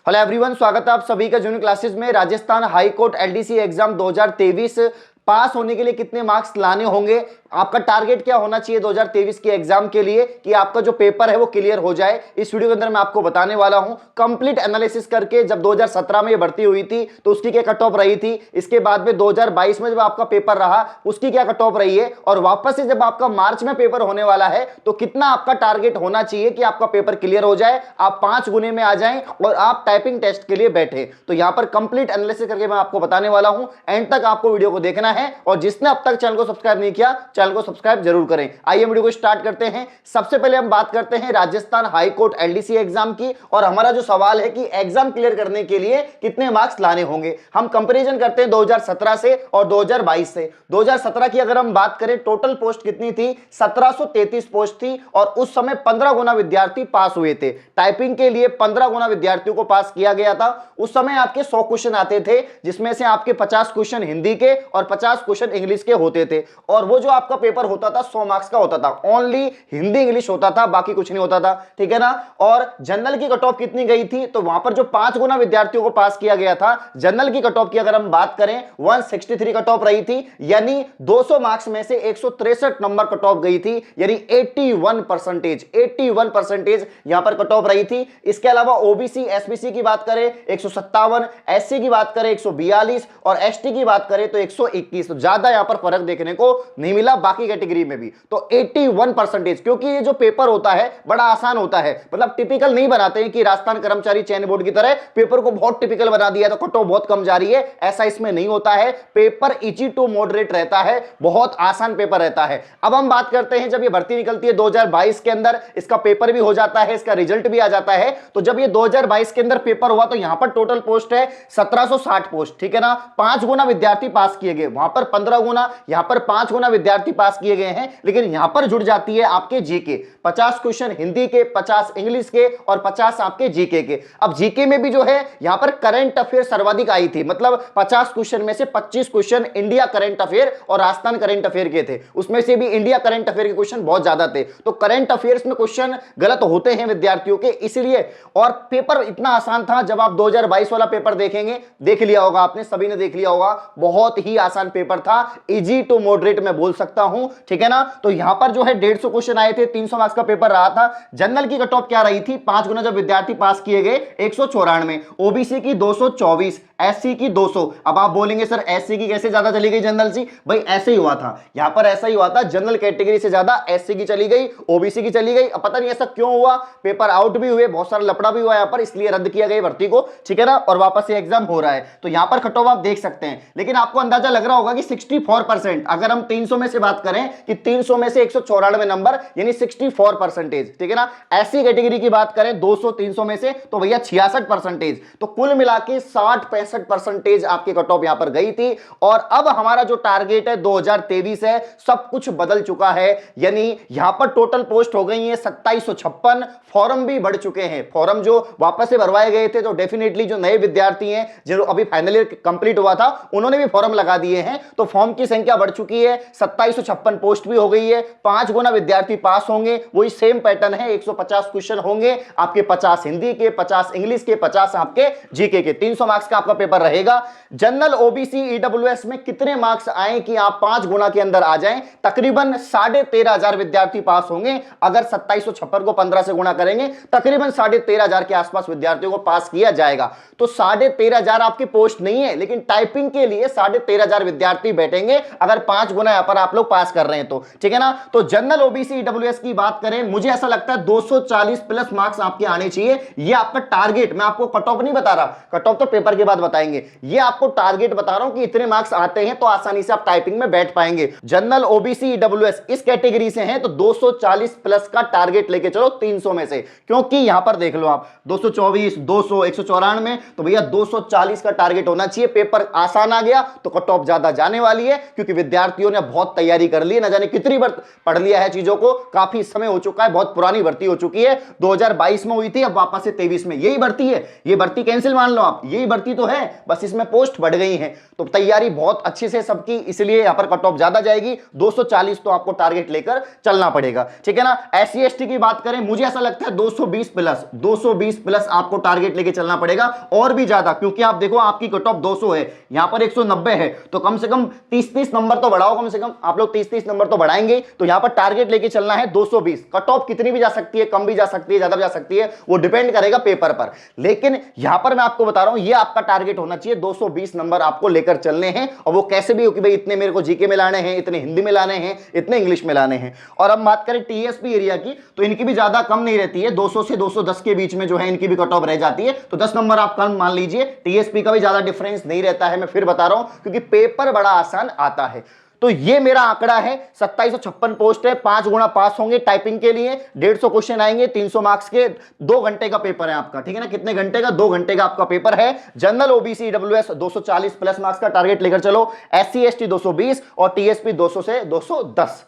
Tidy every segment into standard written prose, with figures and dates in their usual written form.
Hello everyone, स्वागत है आप सभी का जूनियर क्लासेस में। Rajasthan high court LDC exam 2023 पास होने के लिए कितने मार्क्स लाने होंगे, आपका टारगेट क्या होना चाहिए 2023 के एग्जाम के लिए कि आपका जो पेपर है वो क्लियर हो जाए, इस वीडियो के अंदर मैं आपको बताने वाला हूं। कंप्लीट एनालिसिस करके जब 2017 में ये भर्ती हुई थी तो उसकी क्या कट ऑफ रही थी, इसके बाद में 2022 में जब आपका पेपर रहा उसकी क्या कट ऑफ रही है, और वापस से जब आपका मार्च में पेपर होने वाला है तो कितना आपका टारगेट होना चाहिए कि आपका पेपर क्लियर हो जाए, आप 5 गुने में आ जाएं और आप टाइपिंग टेस्ट के लिए बैठे। तो यहां पर कंप्लीट एनालिसिस करके मैं आपको बताने वाला हूं। एंड तक आपको वीडियो को देखना है और जिसने अब तक चैनल को सब्सक्राइब नहीं किया चैनल को सब्सक्राइब जरूर करें। आइए वीडियो को स्टार्ट करते हैं। सबसे पहले हम बात करते हैं Rajasthan high court LDC exam की, और हमारा जो सवाल है कि एग्जाम क्लियर करने के लिए कितने मार्क्स लाने होंगे। हम कंपैरिजन करते हैं 2017 से और 2022 से। 2017 की अगर हम बात करें, टोटल पोस्ट कितनी थी, 1733 पोस्ट थी और उस समय 15 गुना विद्यार्थी पास हुए थे। टाइपिंग के लिए 15 गुना विद्यार्थियों को पास किया गया था। उस समय आपके 100 क्वेश्चन आते थे, जिसमें से आपके 50 क्वेश्चन हिंदी के और 50 क्वेश्चन इंग्लिश के होते थे, और वो जो आपका पेपर होता था 100 मार्क्स का होता था। ओनली हिंदी इंग्लिश होता था, बाकी कुछ नहीं होता था, ठीक है ना। और जनरल की कट ऑफ कितनी गई थी, तो वहां पर जो 5 गुना विद्यार्थियों को पास किया गया था, जनरल की कट ऑफ की अगर हम बात करें 163 कट ऑफ रही थी, यानी 200 मार्क्स में से 163 नंबर कट ऑफ गई थी, यानी 81% यहां पर कट ऑफ रही थी। इसके अलावा ओबीसी एसबीसी की बात करें 157, एससी की बात करें 142 और एसटी की बात करें तो 121। तो ज्यादा यहां पर फर्क देखने को नहीं मिला बाकी कैटेगरी में भी। तो 81%, क्योंकि ये जो पेपर होता है बड़ा आसान होता है, मतलब टिपिकल नहीं बनाते हैं कि राजस्थान कर्मचारी चयन बोर्ड की तरह पेपर को बहुत टिपिकल बना दिया तो कट ऑफ बहुत कम जा रही है, ऐसा इसमें नहीं होता है। पेपर इजी टू मॉडरेट रहता है, बहुत आसान पेपर रहता है। अब हम बात करते हैं, जब ये भर्ती निकलती है 2022 के अंदर, इसका पेपर भी हो जाता है, इसका रिजल्ट भी आ जाता है। तो जब ये 2022 के अंदर पेपर हुआ तो यहां पर टोटल पोस्ट है 1760 पोस्ट, ठीक है ना। 5 गुना विद्यार्थी पास किए गए, वहां पर 15 गुना, यहां पर 5 गुना विद्यार्थी पास किए गए हैं। लेकिन यहां पर जुड़ जाती है आपके जीके, 50 क्वेश्चन हिंदी के, 50 इंग्लिश के और 50 आपके जीके के। अब जीके में भी जो है यहां पर करंट अफेयर सर्वाधिक आई थी, मतलब 50 क्वेश्चन में से 25 क्वेश्चन इंडिया करंट अफेयर और राजस्थान करंट अफेयर के थे, उसमें से भी इंडिया करंट अफेयर के क्वेश्चन बहुत ज्यादा थे। तो करंट अफेयर्स में क्वेश्चन गलत होते हैं विद्यार्थियों के, इसलिए। और पेपर इतना आसान था, जब आप 2022 वाला पेपर देखेंगे, देख लिया होगा आपने, सभी ने देख लिया होगा, बहुत ही आसान पेपर था, इजी टू मॉडरेट मैं बोल सकता हूं, ठीक है ना। तो यहां पर जो है 150 क्वेश्चन आए थे, 300 मार्क्स का पेपर रहा था। जनरल की कट ऑफ क्या रही थी, 5 गुना जब विद्यार्थी पास किए गए 194, ओबीसी की 224, एससी की 200। अब आप बोलेंगे सर एससी की कैसे ज्यादा चली गई जनरल सी, भाई ऐसे ही हुआ था, यहां पर ऐसा ही हुआ था, जनरल कैटेगरी से ज्यादा एससी की चली गई, ओबीसी की चली गई। अब पता नहीं ऐसा क्यों हुआ, पेपर आउट भी हुए, बहुत सारा लफड़ा भी हुआ यहां पर, इसलिए रद्द किया गया भर्ती को, ठीक है ना। और वापस से एग्जाम हो रहा है, तो यहां पर कट ऑफ आप देख सकते हैं। लेकिन आपको अंदाजा लग रहा होगा कि 64%, अगर हम 300 में से बात करें कि 300 में से 194 नंबर, यानी 64%, ठीक है ना। ऐसी कैटेगरी की बात करें 200 300 में से तो भैया 66%। तो कुल मिला के 60-65% आपकी कट ऑफ यहां पर गई थी। और अब हमारा जो टारगेट है 2023 है, सब कुछ बदल चुका है, यानी यहां पर टोटल पोस्ट हो गई है 2756, फॉर्म भी बढ़ चुके हैं। फॉर्म जो वापस से भरवाए गए थे, तो डेफिनेटली जो नए विद्यार्थी हैं, जो अभी फाइनल ईयर कंप्लीट हुआ था, उन्होंने भी फॉर्म लगा दिए हैं, तो फॉर्म की संख्या बढ़ चुकी है, 2756 पोस्ट भी हो गई है। 5 गुना विद्यार्थी पास होंगे, वही सेम पैटर्न है, 150 क्वेश्चन होंगे आपके, 50 हिंदी के, 50 इंग्लिश के, 50 आपके जीके के, 300 मार्क्स का आपका पेपर रहेगा। जनरल ओबीसी ईडब्ल्यूएस में कितने मार्क्स आए कि आप 5 गुना के अंदर आ जाएं, तकरीबन 13,500 विद्यार्थी पास होंगे। अगर 2756 को 15 से गुणा करेंगे, तकरीबन 13,500 के आसपास विद्यार्थियों को पास किया जाएगा। तो 13,500 आपकी पोस्ट नहीं है, लेकिन टाइपिंग के लिए 13,500 विद्यार्थी बैठेंगे, अगर 5 गुना यहां पर आप लोग पास कर रहे हैं तो, ठीक है ना। तो जनरल ओबीसी ईडब्ल्यूएस की बात करें, मुझे ऐसा लगता है 240 प्लस मार्क्स आपके आने चाहिए, ये आपका टारगेट। मैं आपको कट ऑफ नहीं बता रहा, कट ऑफ तो पेपर के बाद बताएंगे, ये आपको टारगेट बता रहा हूं कि इतने मार्क्स आते हैं तो आसानी से आप टाइपिंग में बैठ पाएंगे। जनरल ओबीसी ईडब्ल्यूएस इस कैटेगरी से हैं तो 240 प्लस का टारगेट लेके चलो 300 में से, क्योंकि यहां पर देख लो आप 224, 200, 194, तो भैया 240 का टारगेट होना चाहिए। पेपर आसान आ गया तो कट ऑफ ज्यादा जाने वाली है, क्योंकि विद्यार्थियों ने बहुत तैयारी तैयारी कर ली है, न जाने कितनी बार पढ़ लिया है चीजों को, काफी समय हो चुका है, बहुत पुरानी भर्ती हो चुकी है, 2022 में हुई थी, अब वापस से 23 में यही भर्ती है, ये भर्ती कैंसिल मान लो आप, यही भर्ती तो है, बस इसमें पोस्ट बढ़ गई है। तो तैयारी बहुत अच्छी से सबकी, इसलिए यहां पर कट ऑफ ज्यादा जाएगी, 240 तो आपको टारगेट लेकर चलना पड़ेगा, ठीक है ना। SC ST की बात करें, मुझे ऐसा लगता है 220 प्लस आपको टारगेट लेके चलना पड़ेगा, और भी ज्यादा, क्योंकि आप देखो आपकी कट ऑफ 200 है, यहां पर 190 है, तो कम से कम 30-30 नंबर तो बढ़ाओ, कम से कम आप लोग 30-30 नंबर तो बढ़ाएंगे, तो यहां पर टारगेट लेके चलना है 220। कट ऑफ कितनी भी जा सकती है, कम भी जा सकती है, ज्यादा भी जा सकती है, वो डिपेंड करेगा पेपर पर, लेकिन यहां पर मैं आपको बता रहा हूं, ये आपका टारगेट होना चाहिए, 220 नंबर आपको लेकर चलने हैं, और वो कैसे भी हो कि भाई इतने मेरे को जीके में लाने हैं, इतने हिंदी में लाने हैं, इतने इंग्लिश में लाने हैं। और अब बात करें टीएसपी एरिया की, तो इनकी भी ज्यादा कम नहीं रहती है, 200 से 210 के बीच में जो है इनकी भी कट ऑफ रह जाती है, तो 10 नंबर आप कम मान लीजिए। टीएसपी का भी ज्यादा डिफरेंस नहीं रहता है, मैं फिर बता रहा हूं, क्योंकि पेपर बड़ा आसान आता है। तो ये मेरा आंकड़ा है, 2756 पोस्ट है, 5 गुना पास होंगे टाइपिंग के लिए, 150 क्वेश्चन आएंगे, 300 मार्क्स के, 2 घंटे का पेपर है आपका, ठीक है ना। कितने घंटे का? 2 घंटे का आपका पेपर है। General OBC EWS 240 plus marks का टारगेट लेकर चलो, SC ST 220 और टीएसपी 200 से 210।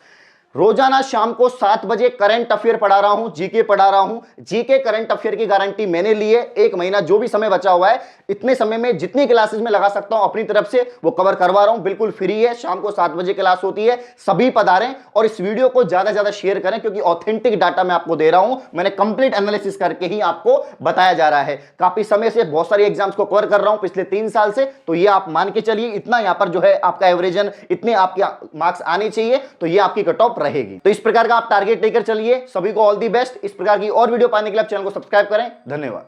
रोजाना शाम को 7 बजे करंट अफेयर पढ़ा रहा हूं, जीके पढ़ा रहा हूं। जीके करंट अफेयर की गारंटी मैंने ली है, 1 महीना जो भी समय बचा हुआ है, इतने समय में जितनी क्लासेस में लगा सकता हूं अपनी तरफ से वो कवर करवा रहा हूं, बिल्कुल फ्री है। शाम को 7 बजे क्लास होती है, सभी पधारें और इस वीडियो को ज्यादा ज्यादा शेयर करें, क्योंकि ऑथेंटिक डाटा मैं आपको दे रहा हूं, मैंने कंप्लीट एनालिसिस करके ही आपको बताया जा रहा है। काफी समय से बहुत सारी एग्जाम्स को कवर कर रहा हूं पिछले 3 साल से, तो ये आप मान के चलिए, इतना यहां पर जो है आपका एवरेजन, इतने आपके मार्क्स आने चाहिए, तो ये आपकी कट ऑफ रहेगी। तो इस प्रकार का आप टारगेट लेकर चलिए। सभी को ऑल दी बेस्ट। इस प्रकार की और वीडियो पाने के लिए आप चैनल को सब्सक्राइब करें। धन्यवाद।